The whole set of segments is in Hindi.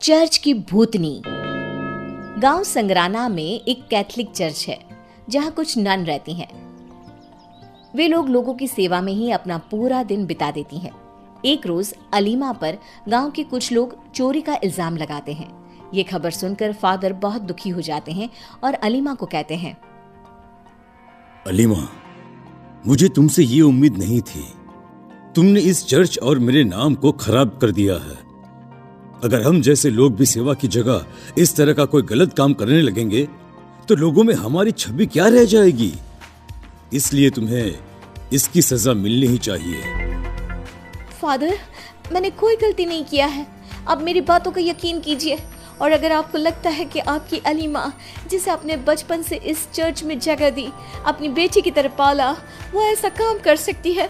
चर्च की भूतनी। गांव संगराना में एक कैथलिक चर्च है जहां कुछ नन रहती हैं। वे लोगों की सेवा में ही अपना पूरा दिन बिता देती हैं। एक रोज अलीमा पर गांव के कुछ लोग चोरी का इल्जाम लगाते हैं। ये खबर सुनकर फादर बहुत दुखी हो जाते हैं और अलीमा को कहते हैं, अलीमा, मुझे तुमसे ये उम्मीद नहीं थी। तुमने इस चर्च और मेरे नाम को खराब कर दिया है। अगर हम जैसे लोग भी सेवा की जगह इस तरह का कोई गलत काम करने लगेंगे तो लोगों में हमारी छवि क्या रह जाएगी। इसलिए तुम्हें इसकी सजा मिलनी ही चाहिए। फादर, मैंने कोई गलती नहीं किया है। आप मेरी बातों का यकीन कीजिए, और अगर आपको लगता है कि आपकी अलीमा, जिसे आपने बचपन से इस चर्च में जगह दी, अपनी बेटी की तरह पाला, वो ऐसा काम कर सकती है,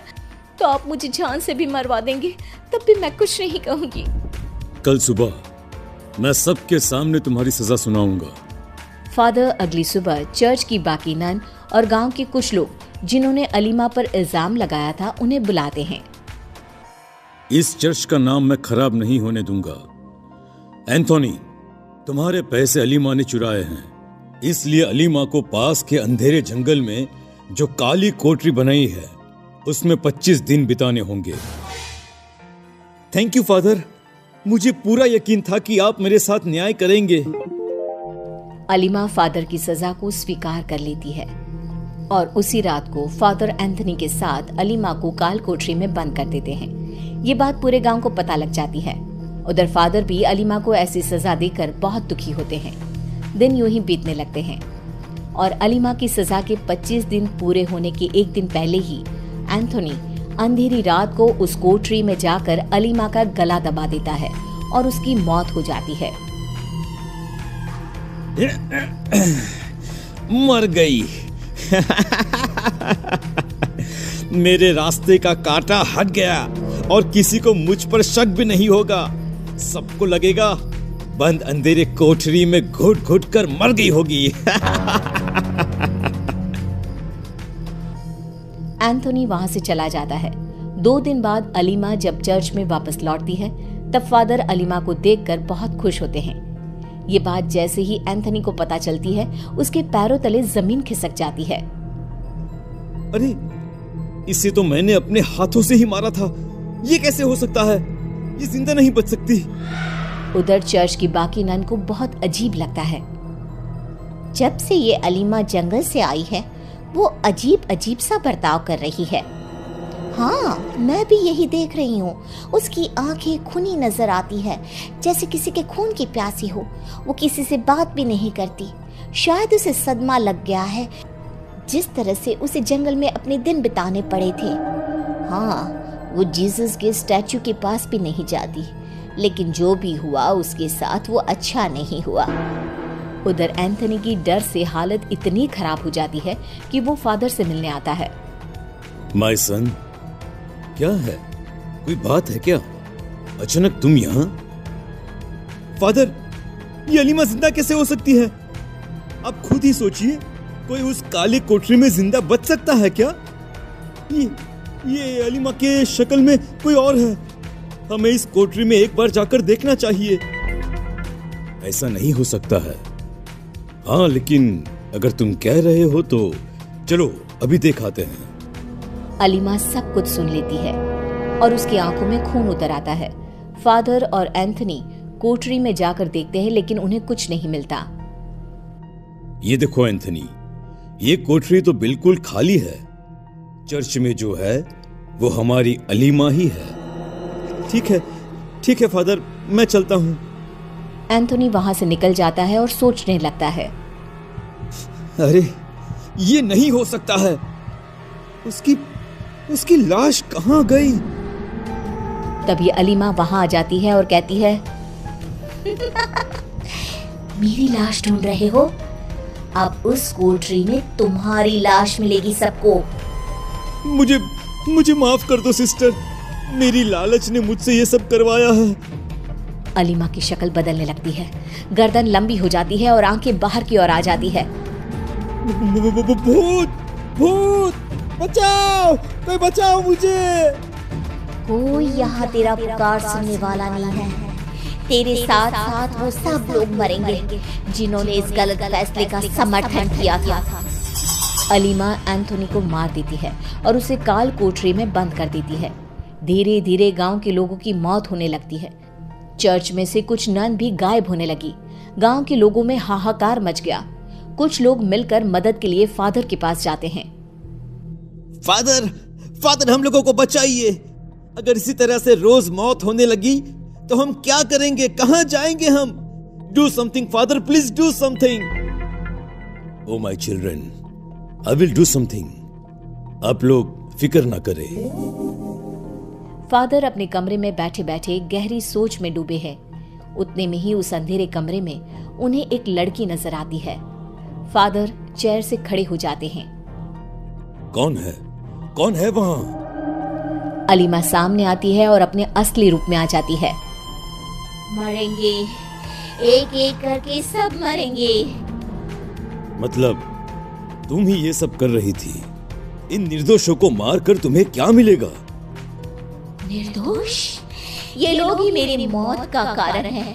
तो आप मुझे जान से भी मरवा देंगे, तब भी मैं कुछ नहीं कहूंगी। कल सुबह मैं सबके सामने तुम्हारी सजा सुनाऊंगा। फादर अगली सुबह चर्च की बाकी नन और गांव के कुछ लोग जिन्होंने अलीमा पर इल्जाम लगाया था उन्हें बुलाते हैं। इस चर्च का नाम मैं खराब नहीं होने दूंगा। एंथोनी, तुम्हारे पैसे अलीमा ने चुराए हैं, इसलिए अलीमा को पास के अंधेरे जंगल में जो काली कोठरी बनाई है उसमें 25 दिन बिताने होंगे। थैंक यू फादर, मुझे पूरा यकीन था कि आप मेरे साथ न्याय करेंगे। अलीमा फादर की सजा को स्वीकार कर लेती है और उसी रात को फादर एंथनी के साथ अलीमा को काल कोठरी में बंद कर देते हैं। ये बात पूरे गांव को पता लग जाती है। उधर फादर भी अलीमा को ऐसी सजा देकर बहुत दुखी होते हैं। दिन यूं ही बीतने लगते हैं और अलीमा की सजा के 25 दिन पूरे होने के एक दिन पहले ही एंथोनी अंधेरी रात को उस कोठरी में जाकर अलीमा का गला दबा देता है और उसकी मौत हो जाती है। मर गई। मेरे रास्ते का कांटा हट गया और किसी को मुझ पर शक भी नहीं होगा। सबको लगेगा बंद अंधेरे कोठरी में घुट घुट कर मर गई होगी। एंथोनी वहां से चला जाता है। 2 दिन बाद अलीमा जब चर्च में वापस लौटती है तब फादर अलीमा को देखकर बहुत खुश होते हैं। ये बात जैसे ही एंथोनी को पता चलती है उसके पैरों तले जमीन खिसक जाती है। अरे, इसे तो मैंने अपने हाथों से ही मारा था। ये कैसे हो सकता है? ये जिंदा नहीं बच सकती। उधर चर्च की बाकी नन को बहुत अजीब लगता है। जब से ये अलीमा जंगल से आई है वो अजीब सा बर्ताव कर रही है। हाँ, मैं भी यही देख रही हूँ। उसकी आंखें खूनी नजर आती है, जैसे किसी के खून की प्यासी हो। वो किसी से बात भी नहीं करती। शायद उसे सदमा लग गया है, जिस तरह से उसे जंगल में अपने दिन बिताने पड़े थे। हाँ, वो जीसस के स्टैचू के पास भी नहीं जाती। लेकिन जो भी हुआ उसके साथ वो अच्छा नहीं हुआ। उधर एंथोनी की डर से हालत इतनी खराब हो जाती है कि वो फादर से मिलने आता है। माय सन, क्या है? कोई बात है क्या? अचानक तुम यहाँ? फादर, ये अलीमा जिंदा कैसे हो सकती है? आप खुद ही सोचिए, कोई उस काली कोठरी में जिंदा बच सकता है क्या? ये अलीमा के शक्ल में कोई और है। हमें इस कोठरी में एक बार जाकर देखना चाहिए। ऐसा नहीं हो सकता है। हाँ, लेकिन अगर तुम कह रहे हो तो चलो अभी देख आते हैं। अलीमा सब कुछ सुन लेती है और उसकी आंखों में खून उतर आता है। फादर और एंथनी कोठरी में जाकर देखते हैं लेकिन उन्हें कुछ नहीं मिलता। ये देखो एंथनी, ये कोठरी तो बिल्कुल खाली है। चर्च में जो है वो हमारी अलीमा ही है। ठीक है फादर, मैं चलता हूँ। एंथोनी वहां से निकल जाता है और सोचने लगता है, अरे, ये नहीं हो सकता है। उसकी लाश कहाँ गई? तभी अलीमा वहां आ जाती है और कहती है, मेरी लाश ढूंढ रहे हो? अब उस कोठरी में तुम्हारी लाश मिलेगी सबको। मुझे माफ कर दो सिस्टर, मेरी लालच ने मुझसे ये सब करवाया है। अलीमा की शक्ल बदलने लगती है, गर्दन लंबी हो जाती है और आंखें बाहर की ओर आ जाती है। भूत, बचाओ, कोई बचाओ मुझे। कोई यहाँ तेरा पुकार सुनने वाला नहीं है। तेरे साथ साथ वो सब लोग मरेंगे जिन्होंने इस गलत फैसले का समर्थन किया था। अलीमा एंथोनी को मार देती है और उसे काल कोठरी में बंद कर देती है। धीरे धीरे गांव के लोगों की मौत होने लगती है। चर्च में से कुछ नन भी गायब होने लगी। गांव के लोगों में हाहाकार मच गया। कुछ लोग मिलकर मदद के लिए फादर के पास जाते हैं। फादर, फादर हम लोगों को बचाइए। अगर इसी तरह से रोज मौत होने लगी तो हम क्या करेंगे, कहां जाएंगे हम? Do something father, please do something. Oh my children, I will do something. आप लोग फिक्र ना करें। फादर अपने कमरे में बैठे बैठे गहरी सोच में डूबे हैं। उतने में ही उस अंधेरे कमरे में उन्हें एक लड़की नजर आती है। फादर चेयर से खड़े हो जाते हैं। कौन है? कौन है वहां? अलीमा सामने आती है और अपने असली रूप में आ जाती है। मरेंगे, एक एक करके सब मरेंगे। मतलब तुम ही ये सब कर रही थी? इन निर्दोषों को मारकर तुम्हें क्या मिलेगा? निर्दोष? ये लोग ही मेरी मौत का कारण है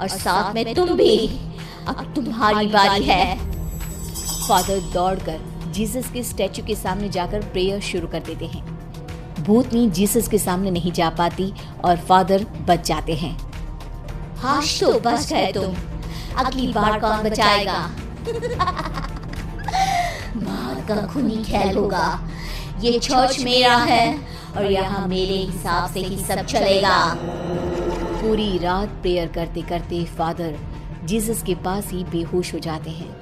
और साथ में तुम भी। अब तुम्हारी बारी है। फादर दौड़कर जीसस के स्टैचू के सामने जाकर प्रेयर शुरू कर देते हैं। भूतनी जीसस के सामने नहीं जा पाती और फादर बच जाते हैं। हाश तो बच गए तुम, अगली बार कौन बचाएगा? मौत का खूनी खेल होगा। ये चर्च मेरा है और यहाँ मेरे हिसाब से ही सब चलेगा। पूरी रात प्रेयर करते करते फादर जीसस के पास ही बेहोश हो जाते हैं।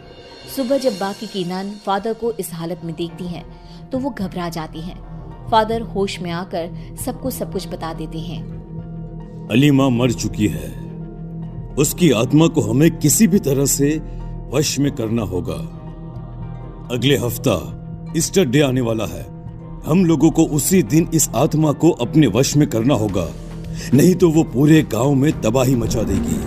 सुबह जब बाकी की नन फादर को इस हालत में देखती हैं तो वो घबरा जाती हैं। फादर होश में आकर सबको सब कुछ बता देते हैं। अलीमा मर चुकी है। उसकी आत्मा को हमें किसी भी तरह से वश में करना होगा। अगले हफ्ता ईस्टर डे आने वाला है। हम लोगों को उसी दिन इस आत्मा को अपने वश में करना होगा, नहीं तो वो पूरे गांव में तबाही मचा देगी।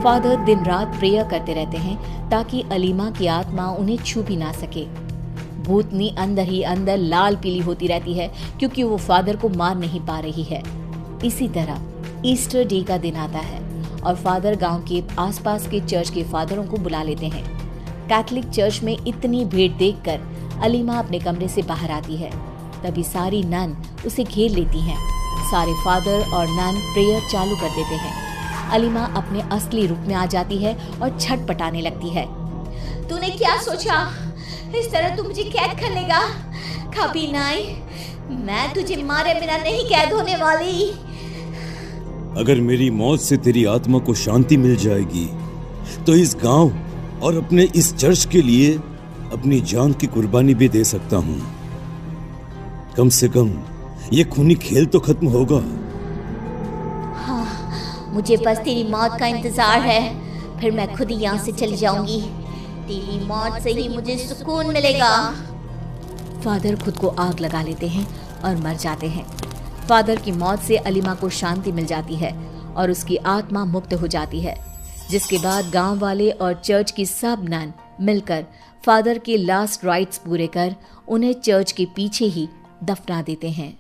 फादर दिन रात प्रेयर करते रहते हैं ताकि अलीमा की आत्मा उन्हें छू भी ना सके। भूतनी अंदर ही अंदर लाल पीली होती रहती है क्योंकि वो फादर को मार नहीं पा रही है। इसी तरह ईस्टर डे का दिन आता है और फादर गांव के आसपास के चर्च के फादरों को बुला लेते हैं। कैथोलिक चर्च में इतनी भीड़ देखकर अलीमा अपने कमरे से बाहर आती है। तभी सारी नन उसे घेर लेती हैं। सारे फादर और नन प्रेयर चालू कर देते हैं। अलीमा अपने असली रूप में आ जाती है और छटपटाने लगती है। तूने क्या सोचा? इस तरह तू मुझे कैद कर लेगा? कभी नहीं, मैं तुझे मारे बिना नहीं कैद होने वाली। अगर मेरी मौत से तेरी आत्मा को शांति मिल जाएगी तो इस गांव और अपने इस चर्च के लिए अपनी जान की कुर्बानी भी दे सकता हूं। कम से कम ये खूनी खेल तो खत्म होगा। हाँ, मुझे बस तेरी मौत का इंतजार है, फिर मैं खुद ही यहाँ से चली जाऊंगी। तेरी मौत से ही मुझे सुकून मिलेगा। फादर खुद को आग लगा लेते हैं और मर जाते हैं। फादर की मौत से अलीमा को शांति मिल जाती है और उसकी आत्मा मुक्त हो जाती है, जिसके बाद गांव वाले और चर्च की सब नन मिलकर फादर के लास्ट राइट्स पूरे कर उन्हें चर्च के पीछे ही दफना देते हैं।